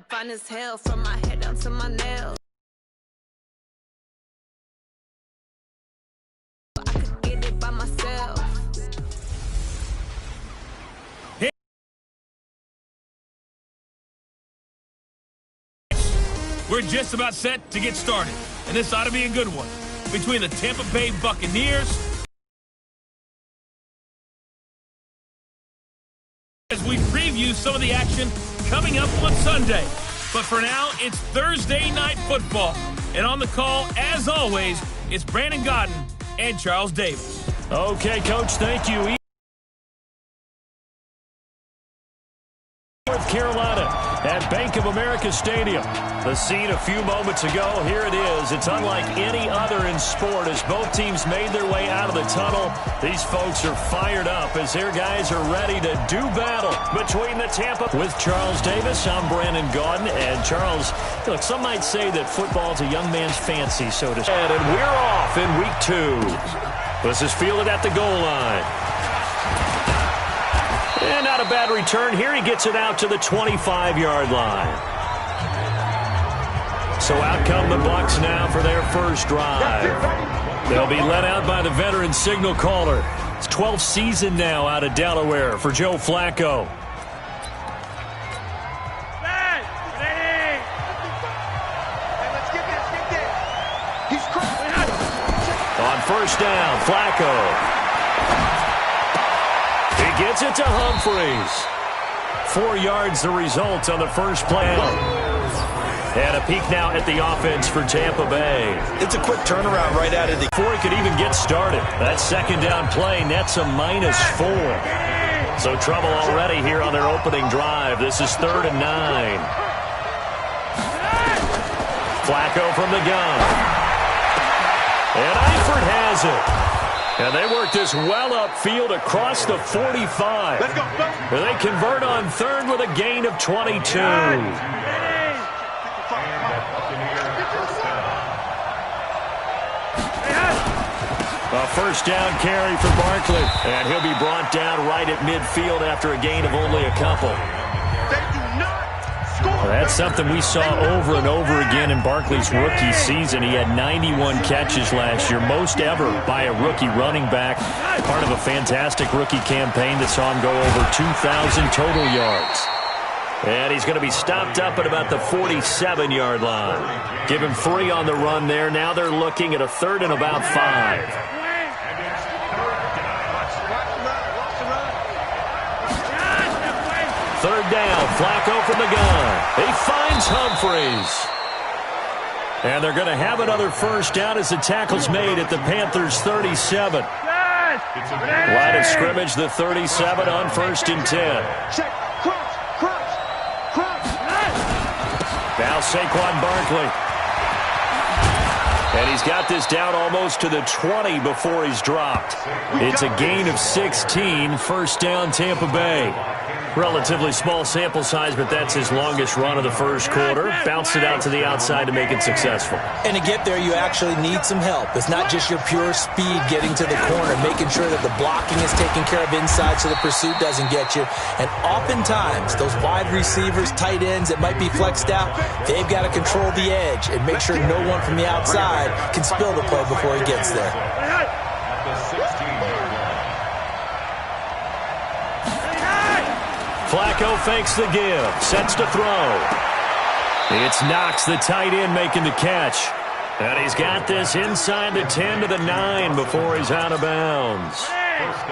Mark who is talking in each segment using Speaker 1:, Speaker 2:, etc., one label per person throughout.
Speaker 1: Fine as hell from my head down to my nails. I could get it by myself.
Speaker 2: We're just about set to get started, and this ought to be a good one. Between the Tampa Bay Buccaneers as we preview some of the action coming up on Sunday. But for now, it's Thursday Night Football. And on the call, as always, it's Brandon Godden and Charles Davis.
Speaker 3: Okay, Coach, thank you. North Carolina at Bank of America Stadium. The scene a few moments ago. Here it is. It's unlike any other in sport as both teams made their way out of the tunnel. These folks are fired up as their guys are ready to do battle between the Tampa. With Charles Davis, I'm Brandon Gaudin. And Charles, look, some might say that football's a young man's fancy, so to speak. And we're off in week 2. This is fielded at the goal line. And not a bad return here. He gets it out to the 25-yard line. So out come the Bucs now for their first drive. They'll be led out by the veteran signal caller. It's 12th season now out of Delaware for Joe Flacco. On first down, Flacco. He gets it to Humphreys. 4 yards the result on the first play. And a peek now at the offense for Tampa Bay.
Speaker 4: It's a quick turnaround right out of the...
Speaker 3: Before he could even get started. That second down play nets a -4. So trouble already here on their opening drive. This is 3rd and 9. Flacco from the gun. And Eifert has it. And they work this well upfield across the 45.
Speaker 4: Let's go.
Speaker 3: They convert on 3rd with a gain of 22. A first down carry for Barkley. And he'll be brought down right at midfield after a gain of only a couple. Well, that's something we saw over and over again in Barkley's rookie season. He had 91 catches last year, most ever by a rookie running back. Part of a fantastic rookie campaign that saw him go over 2,000 total yards. And he's going to be stopped up at about the 47-yard line. Give him 3 on the run there. Now they're looking at a 3rd and about 5. Third down, Flacco from the gun. He finds Humphreys. And they're going to have another first down as the tackle's made at the Panthers' 37. Line of scrimmage, the 37 on 1st and 10. Now Saquon Barkley. And he's got this down almost to the 20 before he's dropped. It's a gain of 16, first down Tampa Bay. Relatively small sample size, but that's his longest run of the first quarter. Bounced it out to the outside to make it successful.
Speaker 4: And to get there, you actually need some help. It's not just your pure speed getting to the corner, making sure that the blocking is taken care of inside so the pursuit doesn't get you. And oftentimes, those wide receivers, tight ends that might be flexed out, they've got to control the edge and make sure no one from the outside can spill the play before he gets there.
Speaker 3: Flacco fakes the give, sets to throw. It's Knox, the tight end, making the catch. And he's got this inside the 10 to the 9 before he's out of bounds.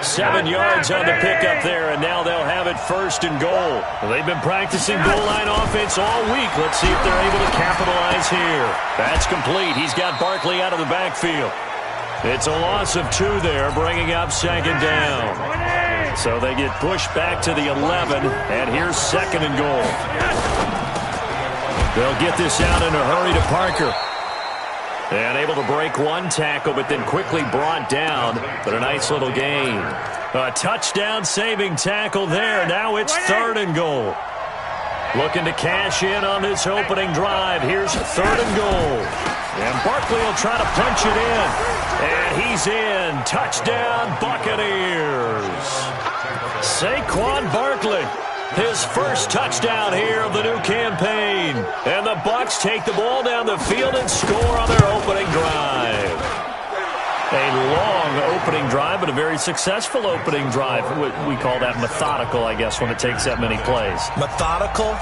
Speaker 3: 7 yards on the pickup there, and now they'll have it 1st and goal. They've been practicing goal line offense all week. Let's see if they're able to capitalize here. That's complete. He's got Barkley out of the backfield. It's a loss of 2 there, bringing up 2nd down. So they get pushed back to the 11, and here's 2nd and goal. They'll get this out in a hurry to Parker. And able to break 1 tackle, but then quickly brought down. But a nice little gain. A touchdown-saving tackle there. Now it's 3rd and goal. Looking to cash in on this opening drive. Here's 3rd and goal. And Barkley will try to punch it in. And he's in. Touchdown, Buccaneers. Saquon Barkley His first touchdown here of the new campaign. And the Bucs take the ball down the field and score on their opening drive. A long opening drive, but a very successful opening drive. We call that methodical, I guess, when it takes that many plays.
Speaker 4: Methodical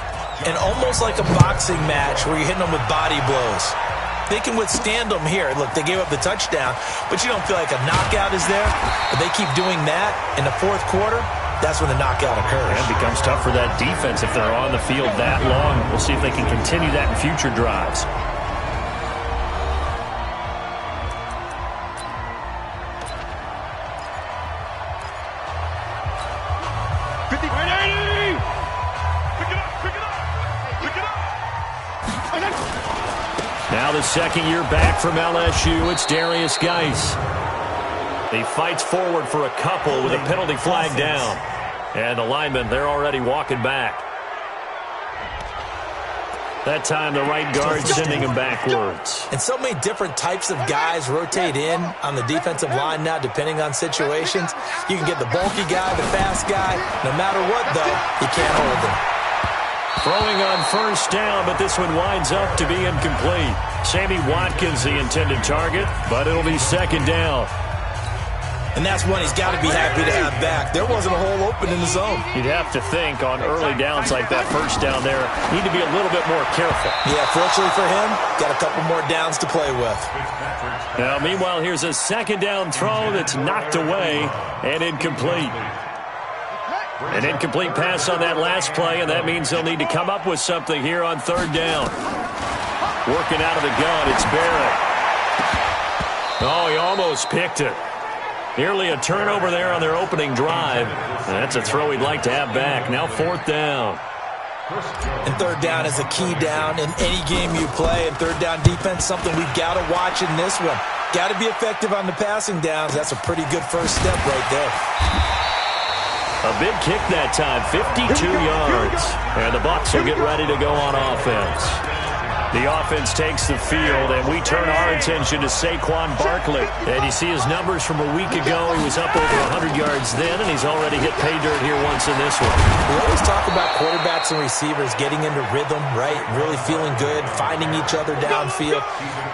Speaker 4: and almost like a boxing match where you're hitting them with body blows. They can withstand them here. Look, they gave up the touchdown, but you don't feel like a knockout is there. But they keep doing that in the fourth quarter. That's when the knockout occurs.
Speaker 3: And it becomes tough for that defense if they're on the field that long. We'll see if they can continue that in future drives. Now the second year back from LSU, it's Darius Geis. He fights forward for a couple with a penalty flag down. And the linemen, they're already walking back. That time the right guard sending him backwards.
Speaker 4: And so many different types of guys rotate in on the defensive line now depending on situations. You can get the bulky guy, the fast guy. No matter what, though, you can't hold him.
Speaker 3: Throwing on first down, but this one winds up to be incomplete. Sammy Watkins the intended target, but it'll be second down.
Speaker 4: And that's one he's got to be happy to have back. There wasn't a hole open in the zone.
Speaker 3: You'd have to think on early downs like that first down there, need to be a little bit more careful.
Speaker 4: Yeah, fortunately for him, got a couple more downs to play with.
Speaker 3: Now, meanwhile, here's a second down throw that's knocked away and incomplete. An incomplete pass on that last play, and that means they'll need to come up with something here on third down. Working out of the gun, it's Barrett. Oh, he almost picked it. Nearly a turnover there on their opening drive. That's a throw he'd like to have back. Now fourth down.
Speaker 4: And third down is a key down in any game you play. And third down defense, something we've got to watch in this one. Got to be effective on the passing downs. That's a pretty good first step right there.
Speaker 3: A big kick that time, 52 yards. And the Bucs will get ready to go on offense. The offense takes the field, and we turn our attention to Saquon Barkley. And you see his numbers from a week ago. He was up over 100 yards then, and he's already hit pay dirt here once in this one.
Speaker 4: We always talk about quarterbacks and receivers getting into rhythm, right? Really feeling good, finding each other downfield.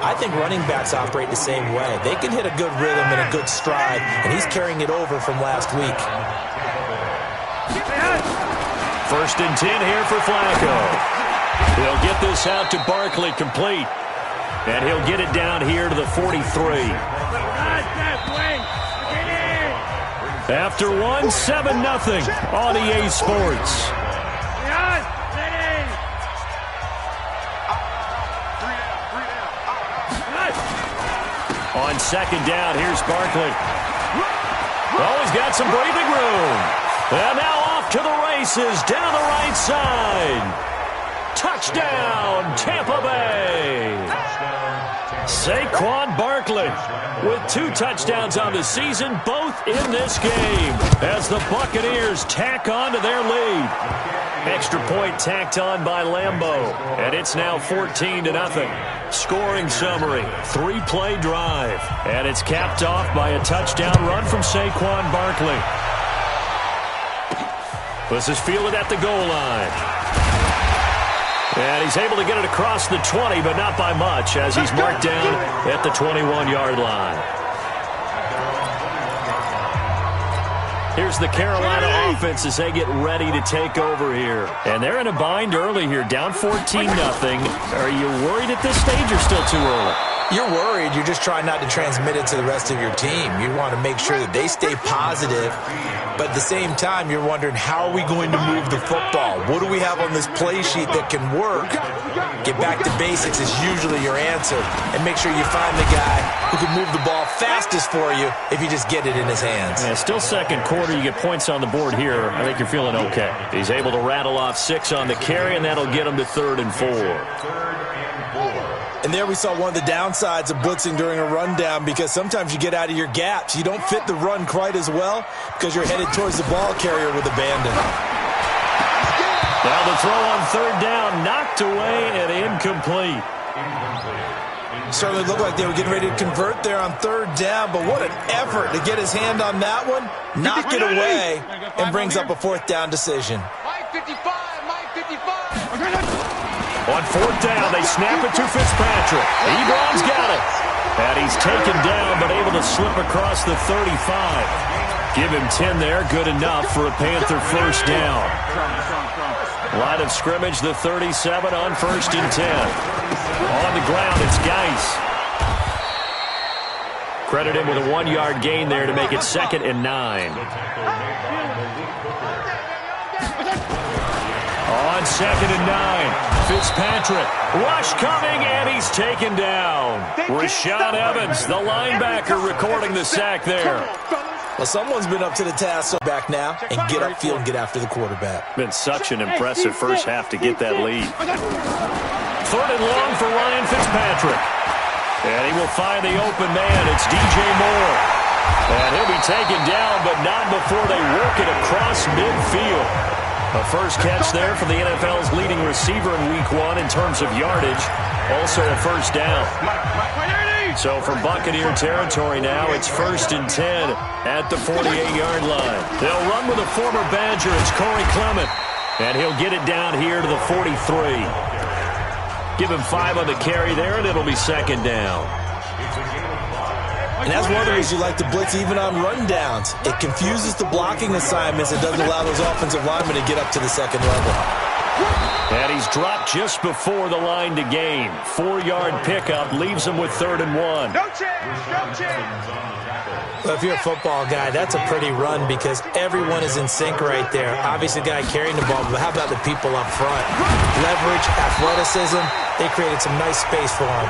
Speaker 4: I think running backs operate the same way. They can hit a good rhythm and a good stride, and he's carrying it over from last week.
Speaker 3: First and 10 here for Flacco. He'll get this out to Barkley complete. And he'll get it down here to the 43. After one, 7-0 on EA Sports. On second down, here's Barkley. Oh, he's got some breathing room. And now off to the races down the right side. Touchdown, Tampa Bay. Saquon Barkley with 2 touchdowns on the season, both in this game, as the Buccaneers tack on to their lead. Extra point tacked on by Lambeau, and it's now 14-0. Scoring summary, 3-play drive, and it's capped off by a touchdown run from Saquon Barkley. This is fielded at the goal line. And he's able to get it across the 20, but not by much, as he's marked down at the 21-yard line. Here's the Carolina offense as they get ready to take over here. And they're in a bind early here, down 14-0. Are you worried at this stage or still too early?
Speaker 4: You're worried. You're just trying not to transmit it to the rest of your team. You want to make sure that they stay positive. But at the same time, you're wondering, how are we going to move the football? What do we have on this play sheet that can work? Get back to basics is usually your answer. And make sure you find the guy who can move the ball fastest for you if you just get it in his hands.
Speaker 3: Yeah, still second quarter. You get points on the board here. I think you're feeling okay. He's able to rattle off 6 on the carry, and that'll get him to 3rd and 4.
Speaker 4: And there we saw one of the downsides of blitzing during a rundown, because sometimes you get out of your gaps. You don't fit the run quite as well because you're headed towards the ball carrier with abandon.
Speaker 3: Now the throw on 3rd down, knocked away and incomplete.
Speaker 4: Certainly looked like they were getting ready to convert there on 3rd down, but what an effort to get his hand on that one, knock it away, and brings up a 4th down decision.
Speaker 3: On fourth down, they snap it to Fitzpatrick. Ebron's got it. And he's taken down, but able to slip across the 35. Give him 10 there, good enough for a Panther first down. Line of scrimmage, the 37 on 1st and 10. On the ground, it's Geis. Credit him with a 1-yard gain there to make it 2nd and 9. On 2nd and 9, Fitzpatrick. Rush coming, and he's taken down. Rashad Evans, the linebacker, recording the sack there.
Speaker 4: Well, someone's been up to the task back now and get upfield and get after the quarterback.
Speaker 3: Been such an impressive first half to get that lead. 3rd and long for Ryan Fitzpatrick. And he will find the open man. It's DJ Moore. And he'll be taken down, but not before they work it across midfield. A first catch there for the NFL's leading receiver in Week 1 in terms of yardage. Also a first down. So from Buccaneer territory now, it's 1st and 10 at the 48-yard line. They'll run with a former Badger. It's Corey Clement. And he'll get it down here to the 43. Give him 5 on the carry there, and it'll be 2nd down.
Speaker 4: And that's one of the reasons you like to blitz even on rundowns. It confuses the blocking assignments. It doesn't allow those offensive linemen to get up to the 2nd level.
Speaker 3: And he's dropped just before the line to gain. 4-yard pickup leaves him with 3rd and 1.
Speaker 5: No change, no change.
Speaker 4: Well, if you're a football guy, that's a pretty run because everyone is in sync right there. Obviously, the guy carrying the ball, but how about the people up front? Leverage, athleticism, they created some nice space for him.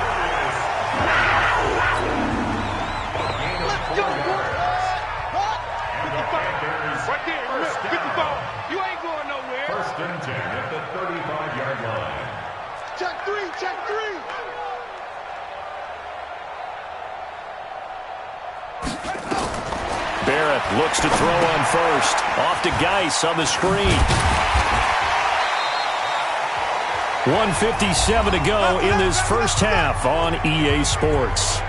Speaker 3: Barrett looks to throw on first. Off to Geis on the screen. 1:57 to go in this first half on EA Sports.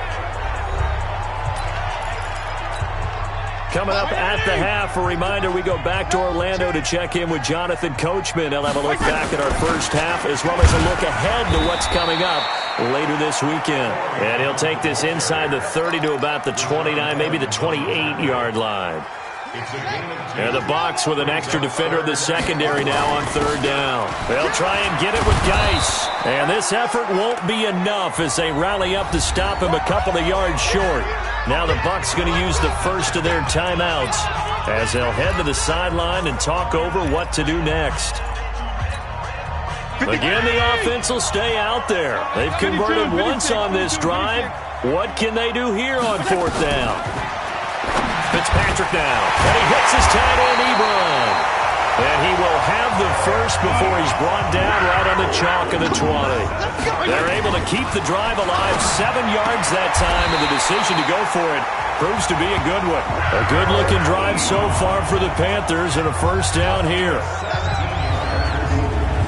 Speaker 3: Coming up at the half, a reminder, we go back to Orlando to check in with Jonathan Coachman. He'll have a look back at our first half as well as a look ahead to what's coming up later this weekend. And he'll take this inside the 30 to about the 29, maybe the 28-yard line. And the Bucs with an extra defender in the secondary now on 3rd down. They'll try and get it with Geis. And this effort won't be enough as they rally up to stop him a couple of yards short. Now the Bucs going to use the first of their timeouts as they'll head to the sideline and talk over what to do next. Again, the offense will stay out there. They've converted once on this drive. What can they do here on 4th down? Fitzpatrick now, and he hits his tight end, Ebron. And he will have the first before he's brought down right on the chalk of the 20. They're able to keep the drive alive, 7 yards that time, and the decision to go for it proves to be a good one. A good-looking drive so far for the Panthers and a first down here.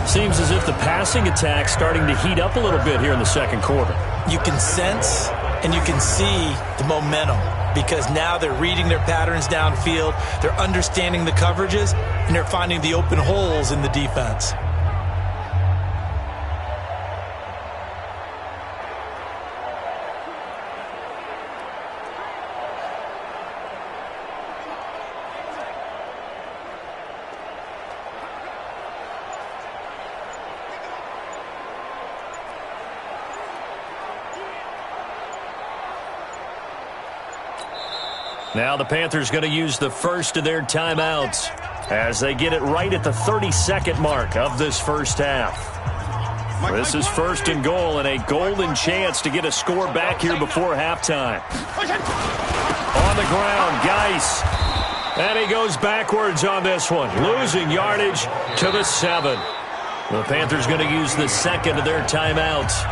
Speaker 3: Seems as if the passing attack's starting to heat up a little bit here in the second quarter.
Speaker 4: You can sense and you can see the momentum because now they're reading their patterns downfield, they're understanding the coverages, and they're finding the open holes in the defense.
Speaker 3: Now the Panthers going to use the first of their timeouts as they get it right at the 32nd mark of this first half. This is 1st and goal and a golden chance to get a score back here before halftime. On the ground, Geis. And he goes backwards on this one, losing yardage to the 7. The Panthers going to use the second of their timeouts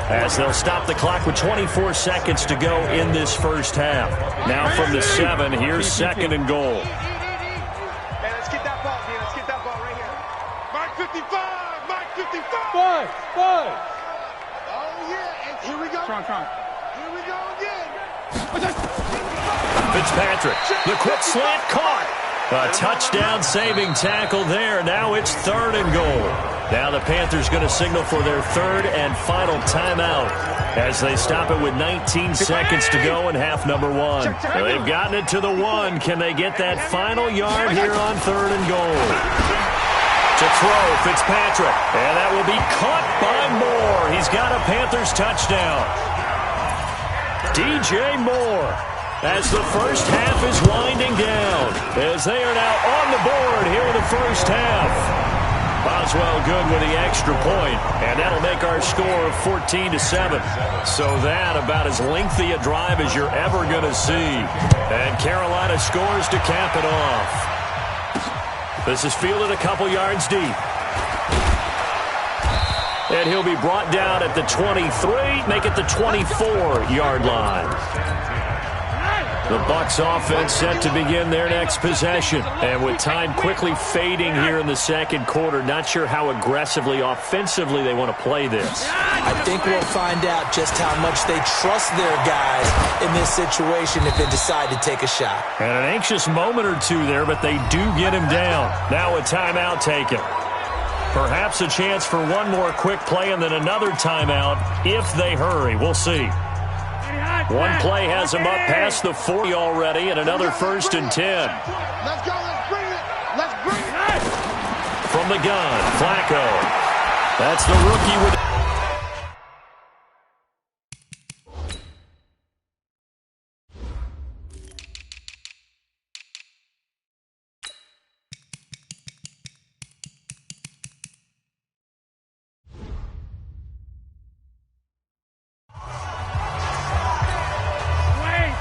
Speaker 3: as they'll stop the clock with 24 seconds to go in this first half. Now from the 7, here's 2nd and goal.
Speaker 5: Hey, let's get that ball, man. Let's get that ball right here. Mark 55! Mark 55!
Speaker 6: Five!
Speaker 5: Oh, yeah. And here we go. Here we go again.
Speaker 3: Fitzpatrick, the quick slant caught. A touchdown-saving tackle there. Now it's 3rd and goal. Now the Panthers going to signal for their 3rd and final timeout as they stop it with 19 seconds to go in half number 1. They've gotten it to the 1. Can they get that final yard here on 3rd and goal? To throw, Fitzpatrick. And that will be caught by Moore. He's got a Panthers touchdown. DJ Moore, as the first half is winding down, as they are now on the board here in the first half. Boswell good with the extra point, and that'll make our score 14-7. So that about as lengthy a drive as you're ever going to see. And Carolina scores to cap it off. This is fielded a couple yards deep. And he'll be brought down at the 23, make it the 24-yard line. The Bucs offense set to begin their next possession. And with time quickly fading here in the second quarter, not sure how aggressively, offensively they want to play this.
Speaker 4: I think we'll find out just how much they trust their guys in this situation if they decide to take a shot.
Speaker 3: And an anxious moment or two there, but they do get him down. Now a timeout taken. Perhaps a chance for one more quick play and then another timeout if they hurry. We'll see. One play has him up past the 40 already, and another 1st and 10.
Speaker 5: Let's go. Let's bring it. Let's bring it.
Speaker 3: From the gun, Flacco. That's the rookie with...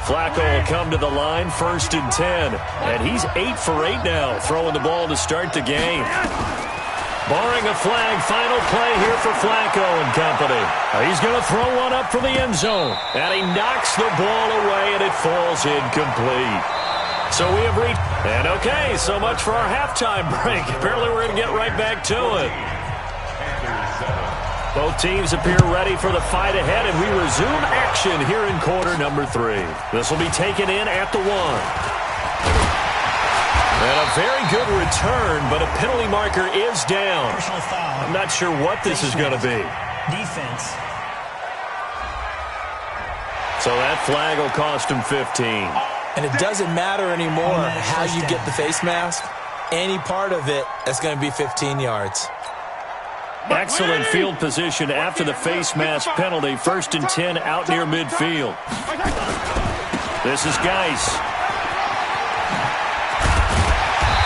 Speaker 3: Flacco will come to the line, 1st and 10. And he's 8 for 8 now, throwing the ball to start the game. Barring a flag, final play here for Flacco and company. He's going to throw one up for the end zone. And he knocks the ball away, and it falls incomplete. So we have reached... And okay, so much for our halftime break. Apparently we're going to get right back to it. Both teams appear ready for the fight ahead, and we resume action here in quarter number 3. This will be taken in at the 1. And a very good return, but a penalty marker is down. I'm not sure what this is going to be.
Speaker 6: Defense.
Speaker 3: So that flag will cost him 15.
Speaker 4: And it doesn't matter anymore how you get the face mask. Any part of it, that's going to be 15 yards.
Speaker 3: Excellent field position after the face mask penalty. 1st and 10 out near midfield. This is Geis.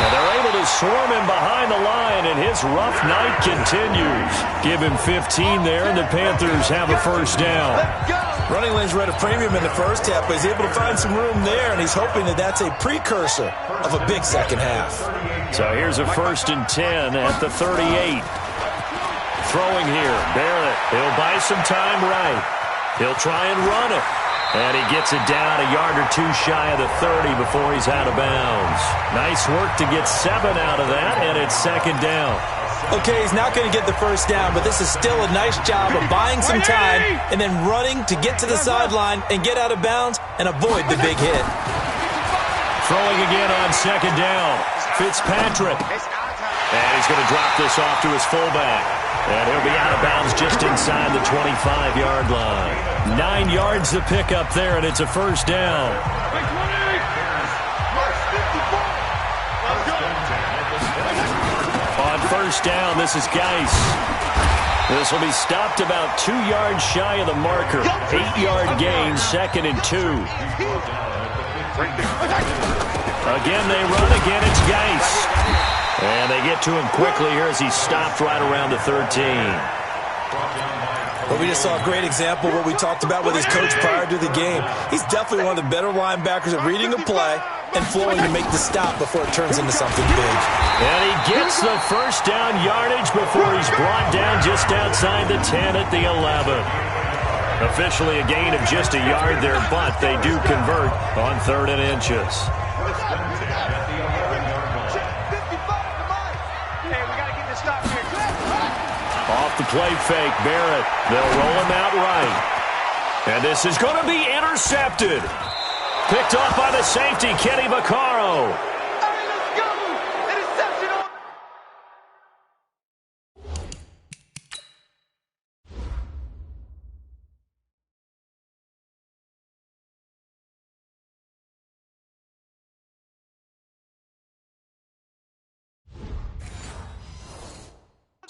Speaker 3: And they're able to swarm him behind the line, and his rough night continues. Give him 15 there, and the Panthers have a 1st down.
Speaker 4: Running lanes were at a premium in the first half, but he's able to find some room there, and he's hoping that that's a precursor of a big second half.
Speaker 3: So here's a 1st and 10 at the 38. Throwing here, Barrett. He'll buy some time right. He'll try and run it. And he gets it down a yard or two shy of the 30 before he's out of bounds. Nice work to get 7 out of that, and it's 2nd down.
Speaker 4: Okay, he's not going to get the 1st down, but this is still a nice job of buying some time and then running to get to the sideline and get out of bounds and avoid the big hit.
Speaker 3: Throwing again on 2nd down. Fitzpatrick. And he's going to drop this off to his fullback. And he'll be out of bounds just inside the 25-yard line. 9 yards to pick up there, and it's a 1st down. On 1st down, this is Geis. This will be stopped about 2 yards shy of the marker. 8-yard gain, 2nd and 2. Again, they run. Again, it's Geis. And they get to him quickly here as he's stopped right around the 13.
Speaker 4: Well, we just saw a great example of what we talked about with his coach prior to the game. He's definitely one of the better linebackers at reading a play and flowing to make the stop before it turns into something big.
Speaker 3: And he gets the 1st down yardage before he's brought down just outside the 10 at the 11. Officially a gain of just a yard there, but they do convert on 3rd and inches. Off the play fake, Barrett. They'll roll him out right. And this is going to be intercepted. Picked off by the safety, Kenny Vaccaro.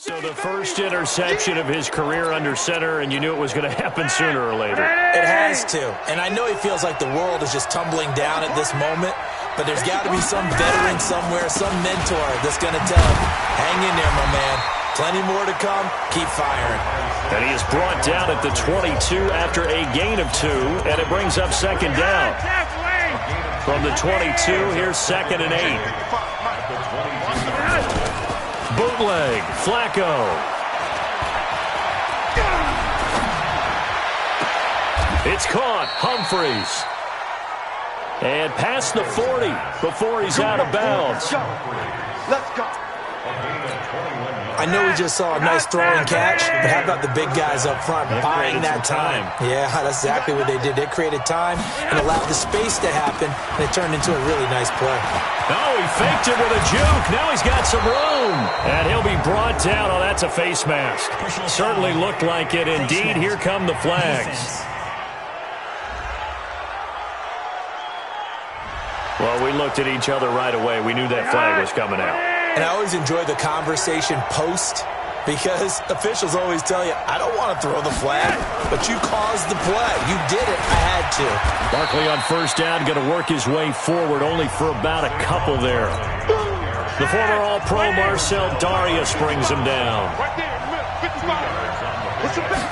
Speaker 3: So the first interception of his career under center, and you knew it was going to happen sooner or later.
Speaker 4: It has to. And I know he feels like the world is just tumbling down at this moment, but there's got to be some veteran somewhere, some mentor that's going to tell him, hang in there, my man. Plenty more to come. Keep firing.
Speaker 3: And he is brought down at the 22 after a gain of 2, and it brings up second down. From the 22, here's 2nd and 8. Bootleg, Flacco. It's caught, Humphreys. And past the 40 before he's out of bounds.
Speaker 5: Let's go.
Speaker 4: I know we just saw a nice throw and catch, but how about the big guys up front buying that time? Yeah, that's exactly what they did. They created time and allowed the space to happen, and it turned into a really nice play.
Speaker 3: Oh, he faked it with a juke. Now he's got some room. And he'll be brought down. Oh, that's a face mask. Certainly looked like it. Indeed, here come the flags. Well, we looked at each other right away. We knew that flag was coming out.
Speaker 4: And I always enjoy the conversation post because officials always tell you, I don't want to throw the flag, but you caused the play. You did it. I had to.
Speaker 3: Barkley on first down, going to work his way forward, only for about a couple there. The former All-Pro Marcel Darius brings him down.
Speaker 5: Right there in the middle, 55. What's your back?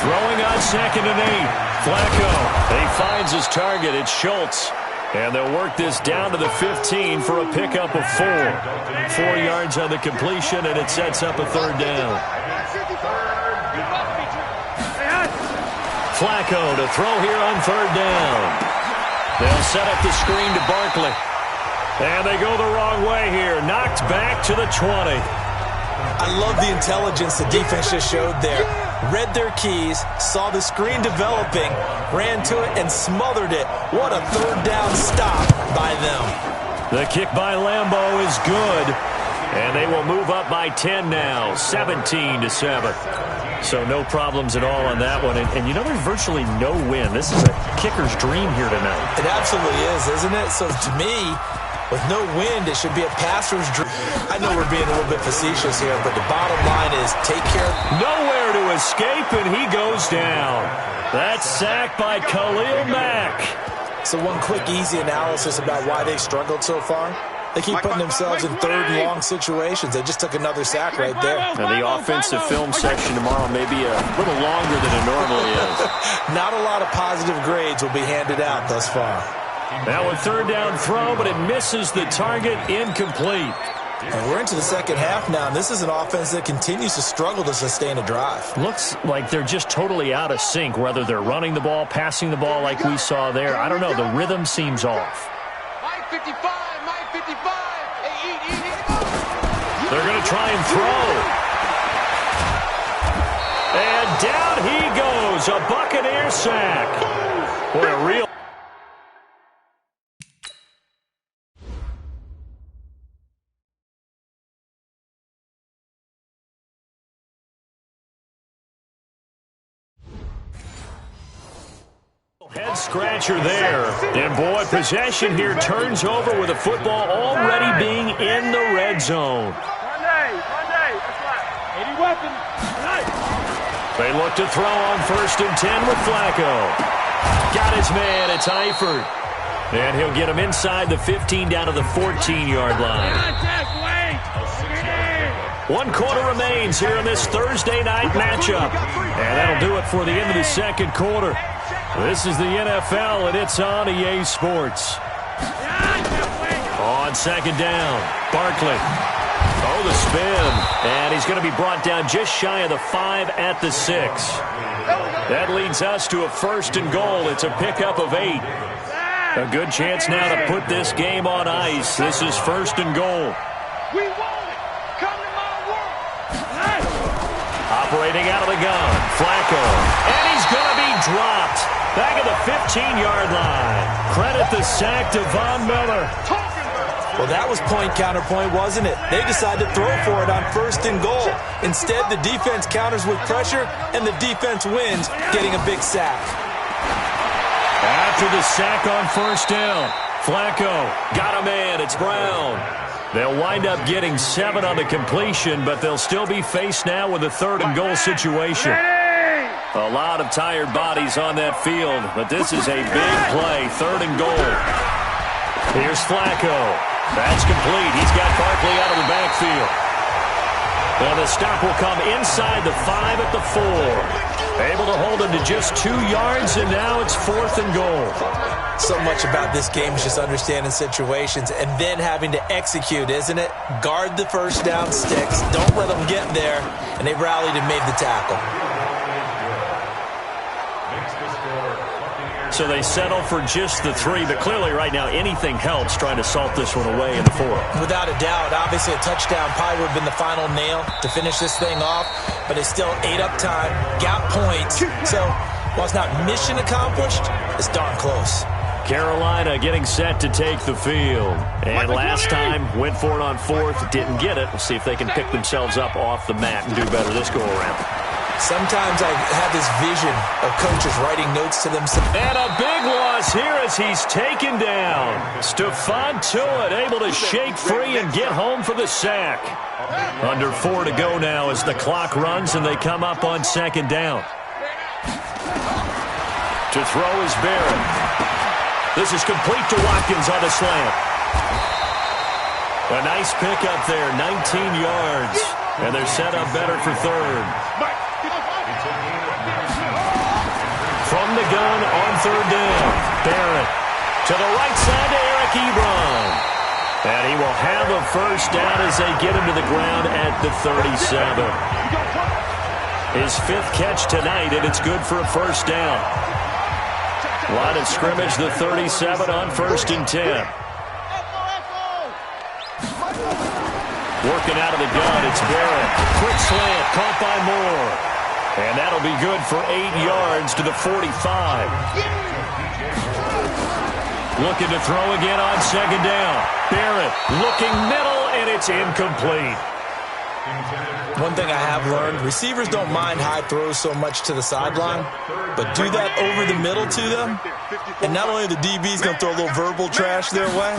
Speaker 3: Throwing on 2nd and 8. Flacco. He finds his target. It's Schultz. And they'll work this down to the 15 for a pickup of 4. 4 yards on the completion, and it sets up a 3rd down. Flacco to throw here on 3rd down. They'll set up the screen to Barkley. And they go the wrong way here. Knocked back to the 20.
Speaker 4: I love the intelligence the defense just showed there. Read their keys, saw the screen developing, ran to it, and smothered it. What a 3rd down stop by them.
Speaker 3: The kick by Lambeau is good. And they will move up by 10 now, 17-7. So no problems at all on that one. And you know, there's virtually no win. This is a kicker's dream here tonight.
Speaker 4: It absolutely is, isn't it? So to me, with no wind, it should be a passer's dream. I know we're being a little bit facetious here, but the bottom line is take care.
Speaker 3: Nowhere to escape, and he goes down. That's sacked by Khalil Mack.
Speaker 4: So one quick, easy analysis about why they've struggled so far. They keep putting themselves in 3rd and long situations. They just took another sack right there.
Speaker 3: Now the offensive film section tomorrow may be a little longer than it normally is.
Speaker 4: Not a lot of positive grades will be handed out thus far.
Speaker 3: Now a 3rd down throw, but it misses the target, incomplete.
Speaker 4: And we're into the second half now, and this is an offense that continues to struggle to sustain a drive.
Speaker 3: Looks like they're just totally out of sync, whether they're running the ball, passing the ball like we saw there. I don't know. The rhythm seems off.
Speaker 5: Mike 55, Mike 55. Hey, eat.
Speaker 3: They're going to try and throw. And down he goes, a Buccaneer sack. Boy, a real... head scratcher there. And boy, possession here turns over with the football already being in the red zone. They look to throw on 1st and 10 with Flacco. Got his man, it's Eifert. And he'll get him inside the 15 down to the 14-yard line. 1 quarter remains here in this Thursday night matchup. And that'll do it for the end of the 2nd quarter. This is the NFL, and it's on EA Sports. On 2nd down, Barkley. Oh, the spin. And he's going to be brought down just shy of the 5 at the 6. That leads us to a 1st and goal. It's a pickup of 8. A good chance now to put this game on ice. This is 1st and goal.
Speaker 5: We want it. Come to my world.
Speaker 3: Operating out of the gun, Flacco. And he's going to be dropped. Back at the 15-yard line. Credit the sack to Von Miller.
Speaker 4: Well, that was point counterpoint, wasn't it? They decided to throw for it on 1st and goal. Instead, the defense counters with pressure, and the defense wins, getting a big sack.
Speaker 3: After the sack on 1st down, Flacco got a man. It's Brown. They'll wind up getting 7 on the completion, but they'll still be faced now with a 3rd and goal situation. A lot of tired bodies on that field, but this is a big play. 3rd and goal. Here's Flacco. That's complete. He's got Barkley out of the backfield. And the stop will come inside the 5 at the 4. Able to hold him to just 2 yards, and now it's 4th and goal.
Speaker 4: So much about this game is just understanding situations and then having to execute, isn't it? Guard the first down sticks. Don't let them get there. And they rallied and made the tackle.
Speaker 3: So they settle for just the 3, but clearly right now anything helps trying to salt this one away in the 4th.
Speaker 4: Without a doubt, obviously a touchdown probably would have been the final nail to finish this thing off, but it's still ate up time, got points. So while it's not mission accomplished, it's darn close.
Speaker 3: Carolina getting set to take the field. And last time, went for it on 4th, didn't get it. We'll see if they can pick themselves up off the mat and do better this go-around.
Speaker 4: Sometimes I have this vision of coaches writing notes to themselves.
Speaker 3: And a big loss here as he's taken down. Stephon Tuitt able to shake free and get home for the sack. Under 4 to go now as the clock runs and they come up on 2nd down. To throw is Barrett. This is complete to Watkins on the slant. A nice pickup there, 19 yards. And they're set up better for 3rd. From the gun on 3rd down. Barrett to the right side to Eric Ebron. And he will have a first down as they get him to the ground at the 37. His 5th catch tonight, and it's good for a first down. Line of scrimmage, the 37 on 1st and 10. Working out of the gun, it's Barrett. Quick slant, caught by Moore. And that'll be good for 8 yards to the 45. Looking to throw again on 2nd down. Barrett looking middle, and it's incomplete.
Speaker 4: One thing I have learned, receivers don't mind high throws so much to the sideline, but do that over the middle to them, and not only are the DBs going to throw a little verbal trash their way,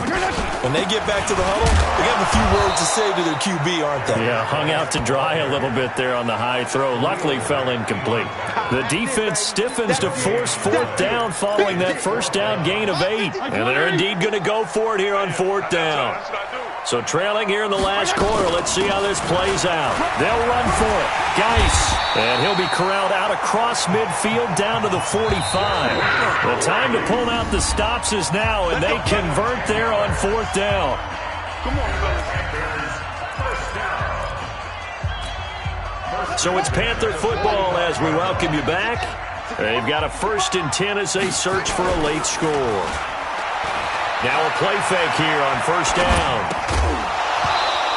Speaker 4: when they get back to the huddle, they have a few words to say to their QB, aren't they?
Speaker 3: Yeah, hung out to dry a little bit there on the high throw. Luckily fell incomplete. The defense stiffens to force 4th down following that first down gain of 8. And they're indeed going to go for it here on 4th down. So trailing here in the last quarter, let's see how this plays out. They'll run for it. Geis. And he'll be corralled out across midfield down to the 45. The time to pull out the stops is now, and they convert there on 4th down. So it's Panther football as we welcome you back. They've got a 1st and 10 as they search for a late score. Now a play fake here on 1st down.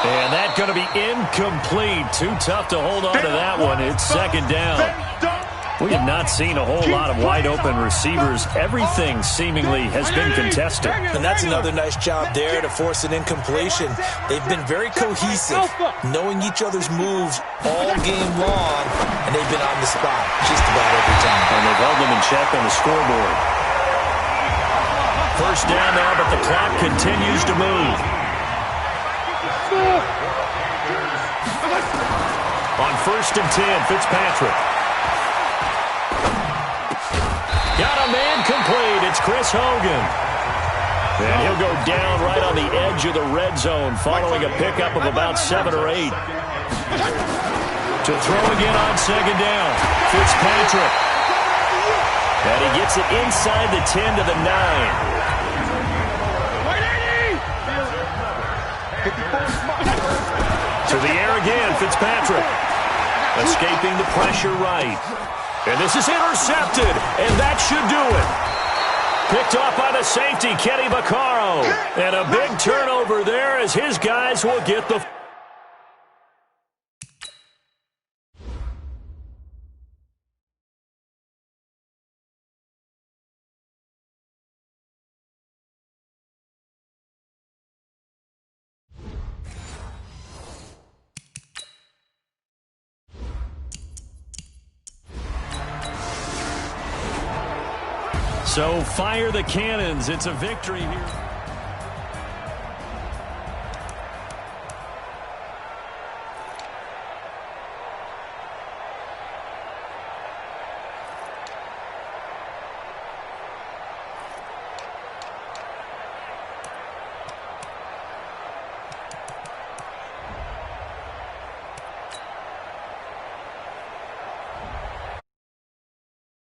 Speaker 3: And that's going to be incomplete. Too tough to hold on to that one. It's 2nd down. We have not seen a whole lot of wide-open receivers. Everything seemingly has been contested.
Speaker 4: And that's another nice job there to force an incompletion. They've been very cohesive, knowing each other's moves all game long, and they've been on the spot just about every time.
Speaker 3: And they've held them in check on the scoreboard. First down now, but the clock continues to move. On 1st and 10, Fitzpatrick. Got a man complete. It's Chris Hogan. And he'll go down right on the edge of the red zone following a pickup of about 7 or 8. To throw again on 2nd down. Fitzpatrick. And he gets it inside the 10 to the 9. To the air again, Fitzpatrick. Escaping the pressure right. And this is intercepted, and that should do it. Picked off by the safety, Kenny Vaccaro. And a big turnover there as his guys will get the... So fire the cannons. It's a victory here.